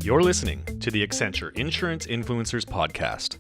You're listening to the Accenture Insurance Influencers Podcast.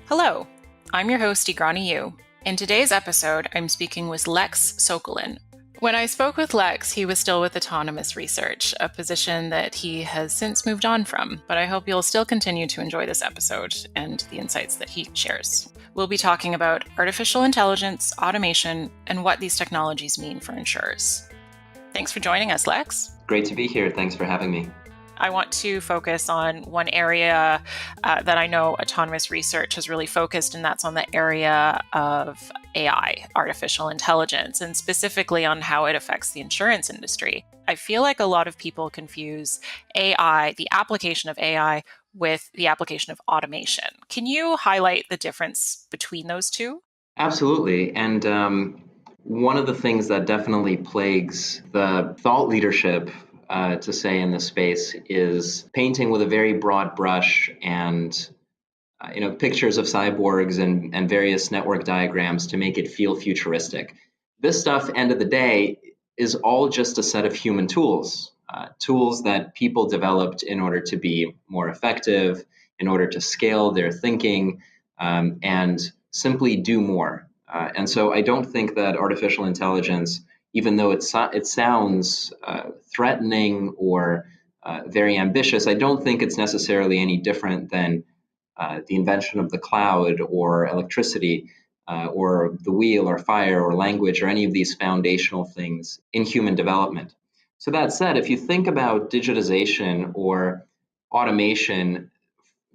Hello, I'm your host, Igrani Yu. In today's episode, I'm speaking with Lex Sokolin. When I spoke with Lex, he was still with Autonomous Research, a position that he has since moved on from, but I hope you'll still continue to enjoy this episode and the insights that he shares. We'll be talking about artificial intelligence, automation, and what these technologies mean for insurers. Thanks for joining us, Lex. Great to be here. Thanks for having me. I want to focus on one area that I know Autonomous Research has really focused, and that's on the area of AI, artificial intelligence, and specifically on how it affects the insurance industry. I feel like a lot of people confuse AI, the application of AI, with the application of automation. Can you highlight the difference between those two? Absolutely. And one of the things that definitely plagues the thought leadership to say in this space is painting with a very broad brush and pictures of cyborgs and various network diagrams to make it feel futuristic. This stuff, end of the day, is all just a set of human tools, tools that people developed in order to be more effective, in order to scale their thinking, and simply do more. And so I don't think that artificial intelligence, even though it sounds threatening or very ambitious, I don't think it's necessarily any different than the invention of the cloud or electricity or the wheel or fire or language or any of these foundational things in human development. So that said, if you think about digitization or automation,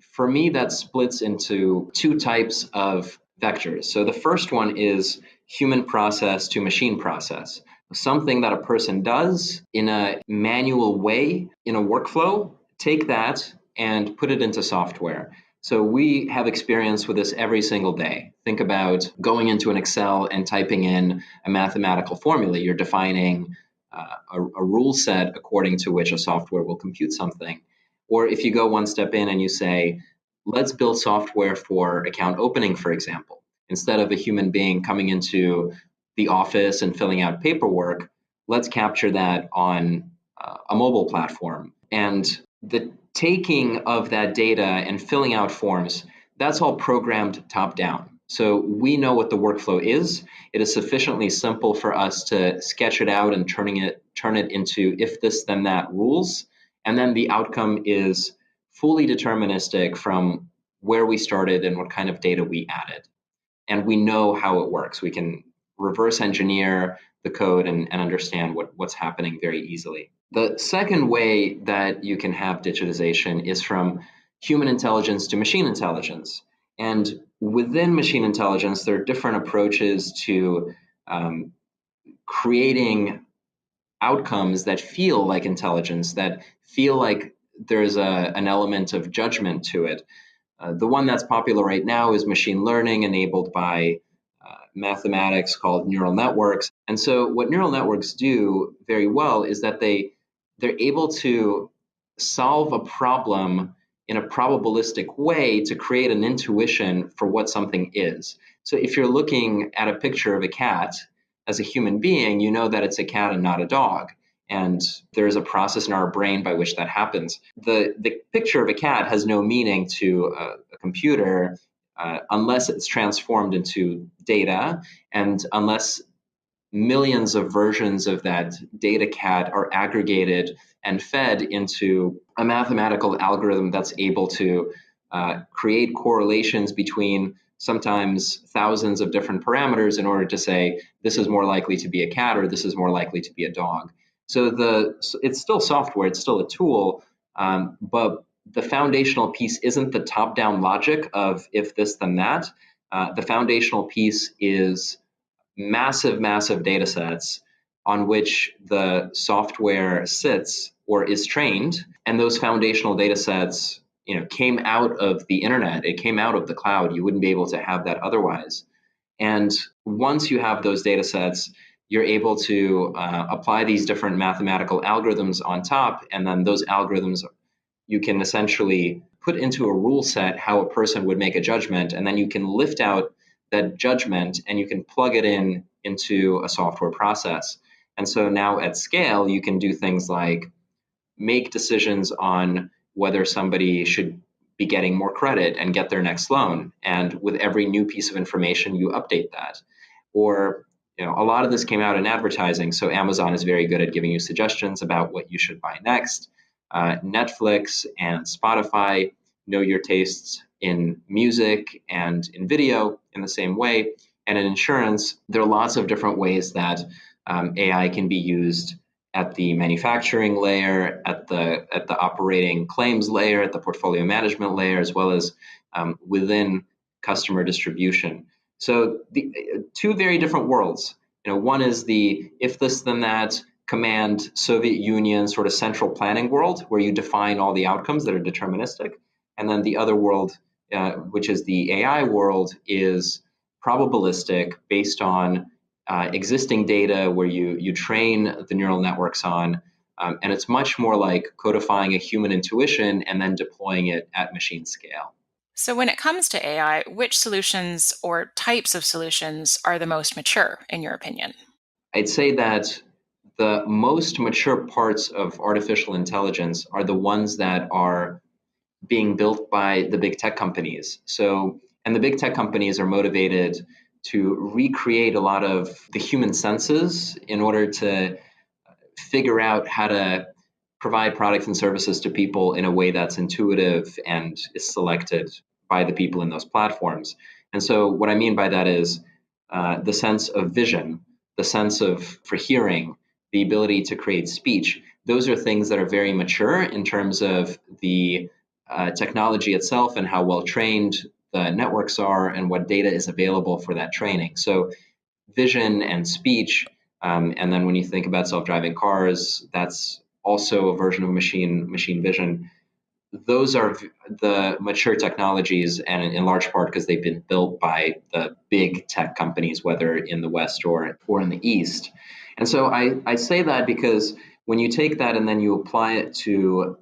for me, that splits into two types of vectors. So the first one is human process to machine process, something that a person does in a manual way, in a workflow, take that and put it into software. So we have experience with this every single day. Think about going into an Excel and typing in a mathematical formula. You're defining a rule set according to which a software will compute something. Or if you go one step in and you say, let's build software for account opening, for example. Instead of a human being coming into the office and filling out paperwork, let's capture that on a mobile platform. And the taking of that data and filling out forms, that's all programmed top down. So we know what the workflow is. It is sufficiently simple for us to sketch it out and turn it into if this, then that rules. And then the outcome is fully deterministic from where we started and what kind of data we added. And we know how it works. We can reverse engineer the code and understand what's happening very easily. The second way that you can have digitization is from human intelligence to machine intelligence. And within machine intelligence, there are different approaches to creating outcomes that feel like intelligence, that feel like there's an element of judgment to it. The one that's popular right now is machine learning enabled by mathematics called neural networks. And so what neural networks do very well is that they're able to solve a problem in a probabilistic way to create an intuition for what something is. So if you're looking at a picture of a cat as a human being, you know that it's a cat and not a dog. And there's a process in our brain by which that happens. The picture of a cat has no meaning to a computer unless it's transformed into data and unless millions of versions of that data cat are aggregated and fed into a mathematical algorithm that's able to create correlations between sometimes thousands of different parameters in order to say this is more likely to be a cat or this is more likely to be a dog. So it's still software, it's still a tool, but the foundational piece isn't the top-down logic of if this, then that. The foundational piece is massive data sets on which the software sits or is trained. And those foundational data sets, came out of the internet. It came out of the cloud. You wouldn't be able to have that otherwise. And once you have those data sets, you're able to apply these different mathematical algorithms on top. And then those algorithms, you can essentially put into a rule set how a person would make a judgment. And then you can lift out that judgment and you can plug it into a software process. And so now at scale, you can do things like make decisions on whether somebody should be getting more credit and get their next loan. And with every new piece of information, you update that. Or a lot of this came out in advertising. So Amazon is very good at giving you suggestions about what you should buy next. Netflix and Spotify know your tastes in music and in video in the same way. And in insurance, there are lots of different ways that AI can be used at the manufacturing layer, at the operating claims layer, at the portfolio management layer, as well as within customer distribution. So the two very different worlds. One is the if this then that command Soviet Union sort of central planning world where you define all the outcomes that are deterministic, and then the other world, which is the AI world, is probabilistic based on existing data where you train the neural networks on, and it's much more like codifying a human intuition and then deploying it at machine scale. So, when it comes to AI, which solutions or types of solutions are the most mature, in your opinion? I'd say that the most mature parts of artificial intelligence are the ones that are being built by the big tech companies. And the big tech companies are motivated to recreate a lot of the human senses in order to figure out how to provide products and services to people in a way that's intuitive and is selected by the people in those platforms. And so what I mean by that is the sense of vision, the sense of for hearing, the ability to create speech. Those are things that are very mature in terms of the technology itself and how well trained the networks are and what data is available for that training. So vision and speech, and then when you think about self-driving cars, that's also a version of machine vision. Those are the mature technologies, and in large part because they've been built by the big tech companies, whether in the West or in the East. And so I say that because when you take that and then you apply it to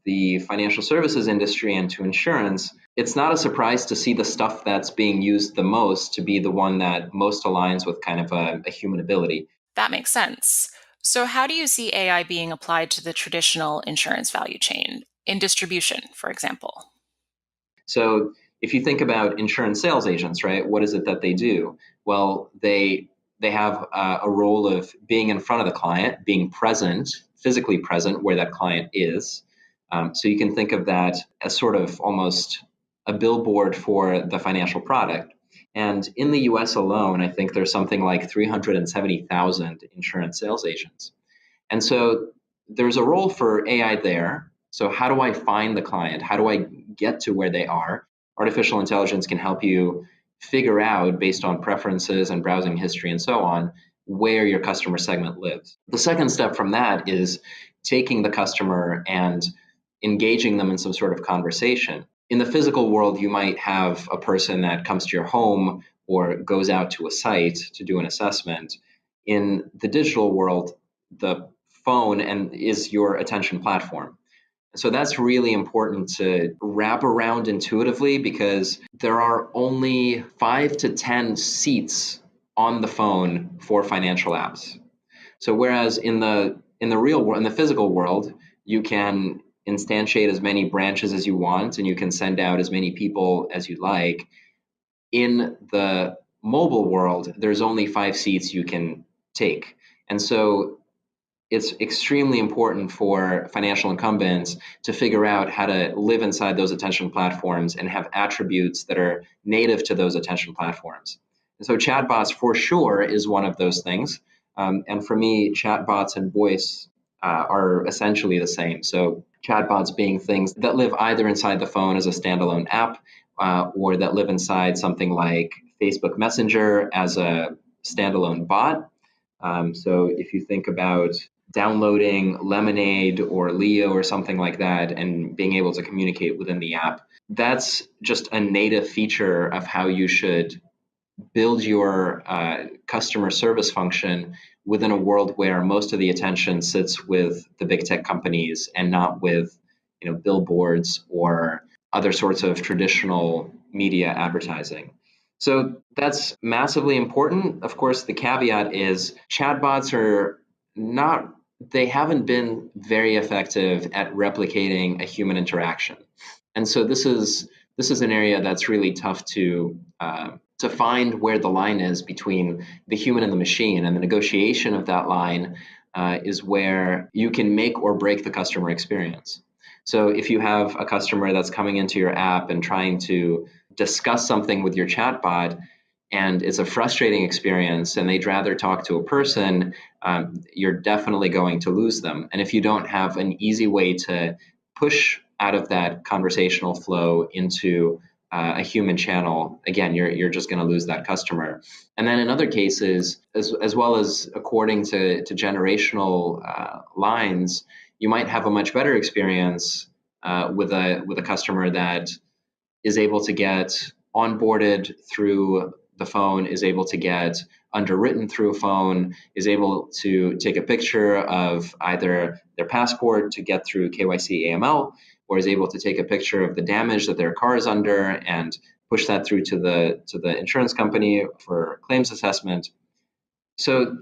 the financial services industry and to insurance, it's not a surprise to see the stuff that's being used the most to be the one that most aligns with kind of a human ability. That makes sense. So, how do you see AI being applied to the traditional insurance value chain, in distribution, for example? So if you think about insurance sales agents, right, what is it that they do? Well, they have a role of being in front of the client, being present, physically present where that client is. So you can think of that as sort of almost a billboard for the financial product. And in the US alone, I think there's something like 370,000 insurance sales agents. And so there's a role for AI there. So how do I find the client? How do I get to where they are? Artificial intelligence can help you figure out, based on preferences and browsing history and so on, where your customer segment lives. The second step from that is taking the customer and engaging them in some sort of conversation. In the physical world, you might have a person that comes to your home or goes out to a site to do an assessment. In the digital world, the phone and is your attention platform. So that's really important to wrap around intuitively because there are only 5 to 10 seats on the phone for financial apps. So whereas in the real world, in the physical world, you can instantiate as many branches as you want and you can send out as many people as you like. In the mobile world, there's only 5 seats you can take. And so it's extremely important for financial incumbents to figure out how to live inside those attention platforms and have attributes that are native to those attention platforms. And so chatbots for sure is one of those things. And for me, chatbots and voice are essentially the same. So chatbots being things that live either inside the phone as a standalone app or that live inside something like Facebook Messenger as a standalone bot. So if you think about downloading Lemonade or Leo or something like that and being able to communicate within the app, that's just a native feature of how you should build your customer service function within a world where most of the attention sits with the big tech companies and not with billboards or other sorts of traditional media advertising. So that's massively important. Of course, the caveat is chatbots are not they haven't been very effective at replicating a human interaction. And so this is an area that's really tough to find where the line is between the human and the machine, and the negotiation of that line is where you can make or break the customer experience. So if you have a customer that's coming into your app and trying to discuss something with your chatbot, and it's a frustrating experience and they'd rather talk to a person, you're definitely going to lose them. And if you don't have an easy way to push out of that conversational flow into a human channel, again, you're just going to lose that customer. And then in other cases, as well as according to generational lines, you might have a much better experience with a customer that is able to get onboarded through the phone, is able to get underwritten through a phone, is able to take a picture of either their passport to get through KYC AML, or is able to take a picture of the damage that their car is under and push that through to the insurance company for claims assessment. So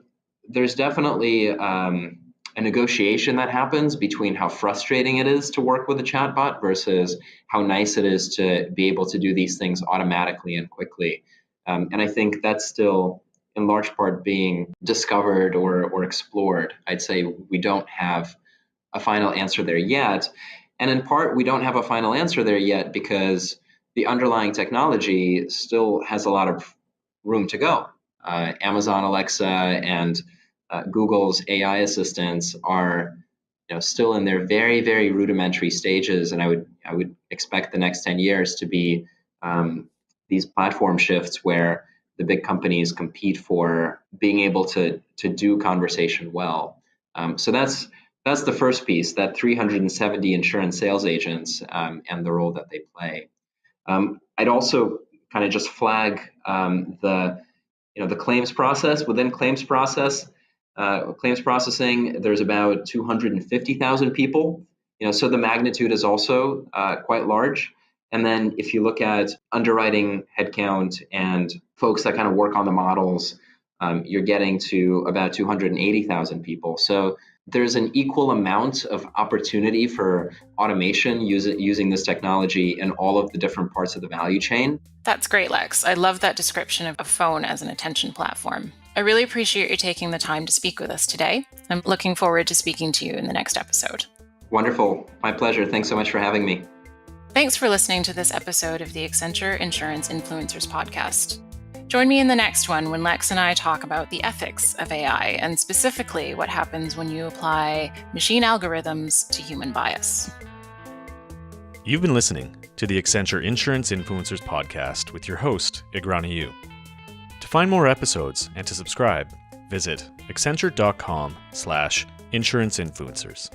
there's definitely a negotiation that happens between how frustrating it is to work with a chatbot versus how nice it is to be able to do these things automatically and quickly. And I think that's still in large part being discovered or explored. I'd say we don't have a final answer there yet. And in part, we don't have a final answer there yet because the underlying technology still has a lot of room to go. Amazon Alexa and Google's AI assistants are still in their very, very rudimentary stages. And I would expect the next 10 years to be these platform shifts where the big companies compete for being able to do conversation well. So that's the first piece, that 370 insurance sales agents and the role that they play. I'd also kind of just flag the claims process. Within claims processing, there's about 250,000 people. So the magnitude is also quite large. And then if you look at underwriting headcount and folks that kind of work on the models, you're getting to about 280,000 people. So there's an equal amount of opportunity for automation using this technology in all of the different parts of the value chain. That's great, Lex. I love that description of a phone as an attention platform. I really appreciate you taking the time to speak with us today. I'm looking forward to speaking to you in the next episode. Wonderful. My pleasure. Thanks so much for having me. Thanks for listening to this episode of the Accenture Insurance Influencers podcast. Join me in the next one when Lex and I talk about the ethics of AI and specifically what happens when you apply machine algorithms to human bias. You've been listening to the Accenture Insurance Influencers podcast with your host, Igrani Yu. To find more episodes and to subscribe, visit accenture.com/insuраnceinfluencers.